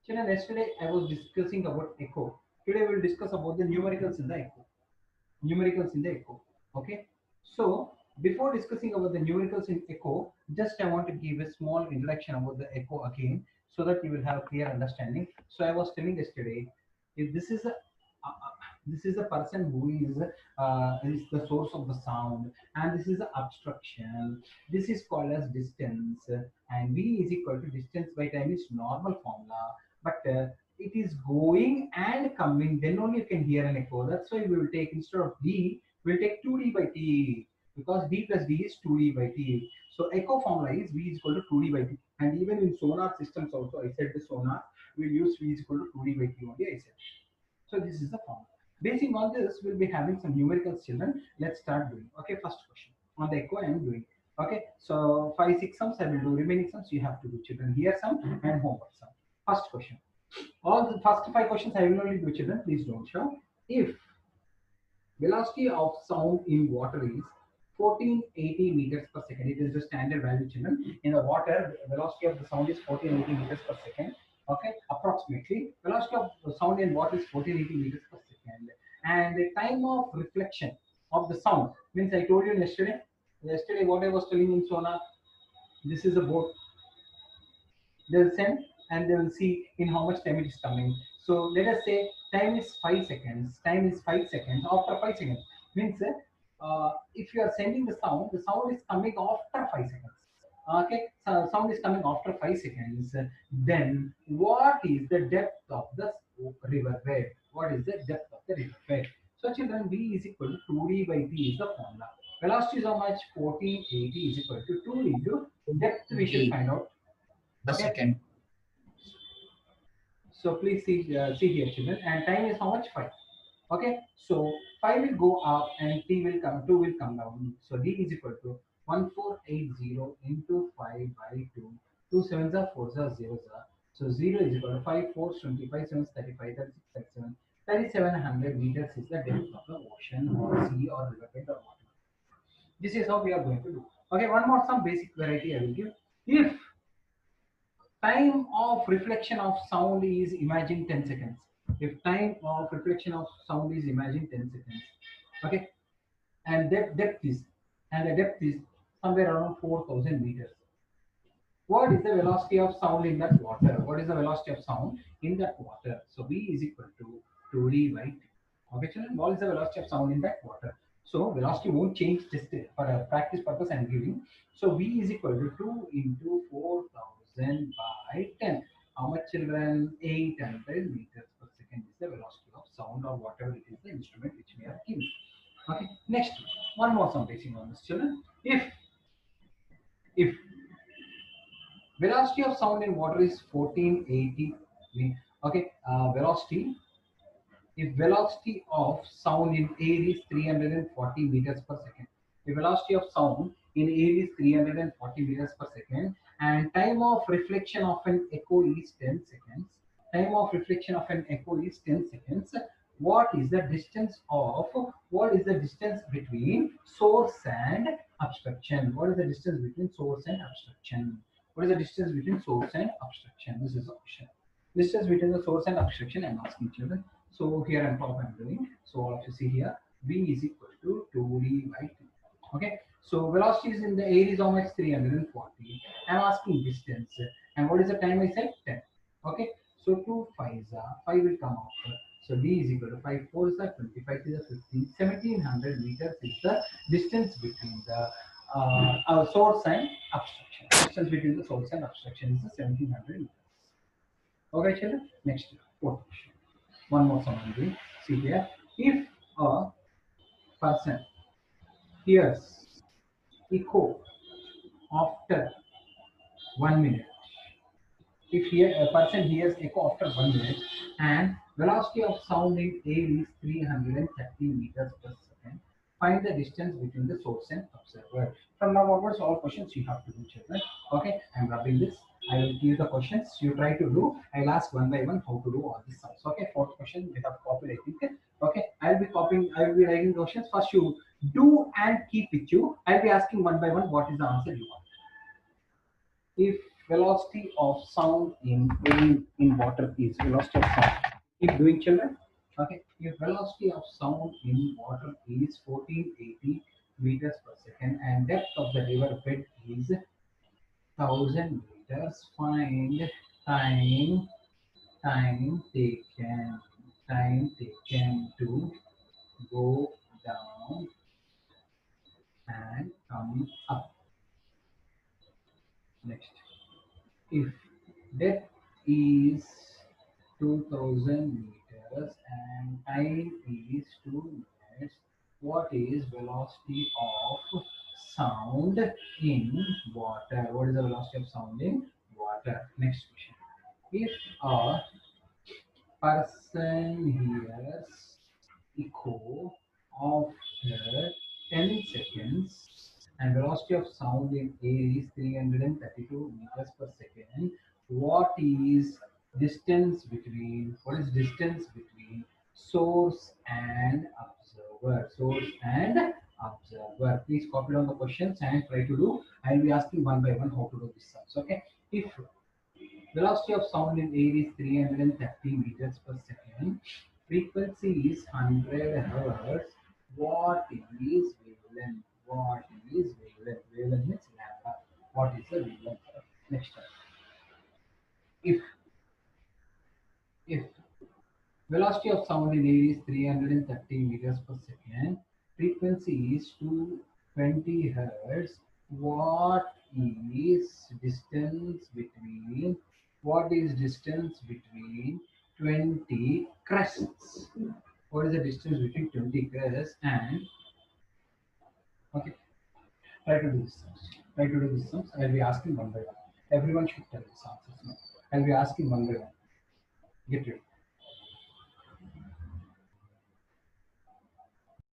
Children, yesterday I was discussing about echo. Today we will discuss about the numericals in the echo. Numericals in the echo. Okay. So before discussing about the numericals in echo, just I want to give a small introduction about the echo again, so that you will have clear understanding. So I was telling yesterday, if this is a person who is the source of the sound, and this is the obstruction. This is called as distance, and v is equal to distance by time is normal formula, but it is going and coming, then only you can hear an echo. That's why we will take, instead of d, we'll take 2d by t, because d plus d is 2d by t. So echo formula is v is equal to 2d by t. And even in sonar systems also, I said the sonar will use v is equal to 2d by t only, I said. So this is the formula. Basing on this, we'll be having some numericals, children. Let's start doing. Okay, first question on the echo I am doing. Okay, so 5 6 sums I will do. Remaining sums you have to do, children. Here some and homework sum. First question. All the first 5 questions I will only do, children. Please don't show. If velocity of sound in water is 1480 meters per second. It is the standard value, children. In the water, velocity of the sound is 1480 meters per second. Okay, approximately. Velocity of the sound in water is 1480 meters per second. And the time of reflection of the sound means, I told you yesterday. Yesterday, what I was telling in sonar, this is a boat. They'll send and they will see in how much time it is coming. So let us say time is 5 seconds. Time is 5 seconds. After 5 seconds means, if you are sending the sound is coming after 5 seconds. Okay, so sound is coming after 5 seconds. Then what is the depth of the river bed? What is the depth of the river bed? So children, v is equal to 2d by t is the formula. Velocity is how much? 1480 is equal to 2 into depth. We should D find out. the Okay, second. so please see here, children. And time is how much? 5. Okay. So 5 will go up and t will come, 2 will come down. So d is equal to 1480 into 5 by 2. 2 sevens are 4s are 0s are. So 0 is equal to 5 4s 25 sevens 35 36 37. 3700 meters is the depth of the ocean or sea or river bed or whatever. This is how we are going to do. Okay, one more some basic variety I will give. If time of reflection of sound is, imagine, 10 seconds. If time of reflection of sound is, imagine, 10 seconds. Okay, and depth is, and the depth is somewhere around 4000 meters. What is the velocity of sound in that water? What is the velocity of sound in that water? So v is equal to 2d by t. Okay, children, what is the velocity of sound in that water? So velocity won't change, just for a practice purpose I'm giving. So v is equal to 2 into 4000 by 10. How much, children? 800 meters per second is the velocity of sound, or whatever it is the instrument which we are giving. Okay, next one more some basic on this, children. If velocity of sound in water is 1480. Okay, if velocity of sound in air is 340 meters per second. The velocity of sound in air is 340 meters per second, and time of reflection of an echo is 10 seconds. Time of reflection of an echo is 10 seconds. What is the distance between source and obstruction? What is the distance between source and obstruction? What is the distance between source and obstruction? This is the question. Distance between the source and obstruction I'm asking, children. So here on top I'm doing. So all of you see here, v is equal to 2d by t. Okay. So velocity is in the air is how much? 340. I'm asking distance. And what is the time I said? 10. Okay. So 2 5s are 5 will come after. So d is equal to 5 4s are 25 is a 15. 1700 meters is the distance between the source and obstruction. Distance between the source and obstruction is the 1700 meters. Okay, children. Next, fourth question. One more summary. See here. If a person hears echo after 1 minute, if here a person hears echo after 1 minute, and velocity of sound in air is 330 meters per second, find the distance between the source and observer. From now onwards, all questions you have to do, children. Okay, I'm rubbing this. I will give the questions. You try to do. I'll ask one by one how to do all these sums. Okay, fourth question we have copied, I think. Okay, I'll be copying. I will be writing questions. First, you do and keep with you. I'll be asking one by one what is the answer you want. If velocity of sound in water is velocity of sound. Keep doing, children. Okay, if velocity of sound in water is 1480 meters per second and depth of the river bed is 1000 meters, find time time taken time taken to go down and come up. Next, if depth is 2000 meters and time is 2 minutes, what is velocity of sound in water? What is the velocity of sound in water? Next question. If a person hears echo after 10 seconds and velocity of sound in air is 332 meters per second, what is distance between source and observer? Source and observer. Please copy down the questions and try to do. I'll be asking one by one how to do this sums. Okay. If velocity of sound in air is 330 meters per second. Frequency is 100 hertz. What is wavelength? What is wavelength? Wavelength means lambda. What is the wavelength? Next one. If velocity of sound in air is 330 meters per second, frequency is 220 hertz. What is distance between what is distance between 20 crests? What is the distance between 20 crests and okay? Try to do this sums. Try to do this sums. I'll be asking one by one. Everyone should tell this answers now. I'll be asking one by one. Get ready.